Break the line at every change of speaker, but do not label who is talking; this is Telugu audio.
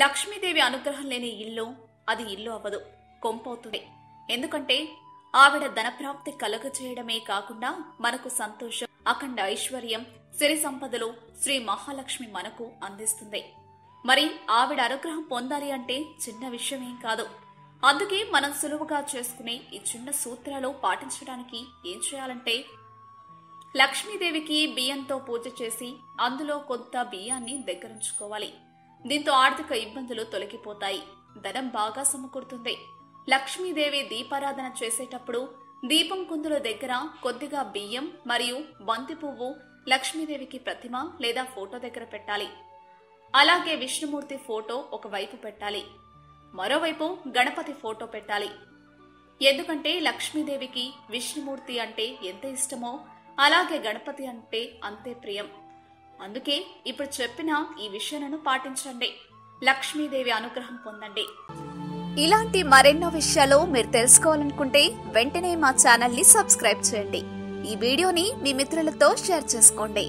లక్ష్మీదేవి అనుగ్రహం లేని ఇల్లు అది ఇల్లు అవ్వదు, కొంపవుతుంది. ఎందుకంటే ఆవిడ ధనప్రాప్తి కలుగజేయడమే కాకుండా మనకు సంతోషం, అఖండ ఐశ్వర్యం, సిరి సంపదలు శ్రీ మహాలక్ష్మి మనకు అందిస్తుంది. మరి ఆవిడ అనుగ్రహం పొందాలి అంటే చిన్న విషయమేం కాదు. అందుకే మనం సులువుగా చేసుకునే ఈ చిన్న సూత్రాలు పాటించడానికి ఏం చేయాలంటే, లక్ష్మీదేవికి బియ్యంతో పూజ చేసి అందులో కొంత బియ్యాన్ని దగ్గరుంచుకోవాలి. దీంతో ఆర్థిక ఇబ్బందులు తొలగిపోతాయి, ధనం బాగా సమకూరుతుంది. లక్ష్మీదేవి దీపారాధన చేసేటప్పుడు దీపం కుందుల దగ్గర కొద్దిగా బియ్యం మరియు బంతి పువ్వు లక్ష్మీదేవికి ప్రతిమ లేదా ఫోటో దగ్గర పెట్టాలి. అలాగే విష్ణుమూర్తి ఫోటో ఒకవైపు పెట్టాలి, మరోవైపు గణపతి ఫోటో పెట్టాలి. ఎందుకంటే లక్ష్మీదేవికి విష్ణుమూర్తి అంటే ఎంత ఇష్టమో అలాగే గణపతి అంటే అంతే ప్రియం. అందుకే ఇప్పుడు చెప్పిన ఈ విషయాలను పాటించండి, లక్ష్మీదేవి అనుగ్రహం పొందండి.
ఇలాంటి మరెన్నో విషయాలు మీరు తెలుసుకోవాలనుకుంటే వెంటనే మా ఛానల్ ని సబ్స్క్రైబ్ చేయండి. ఈ వీడియోని మీ మిత్రులతో షేర్ చేసుకోండి.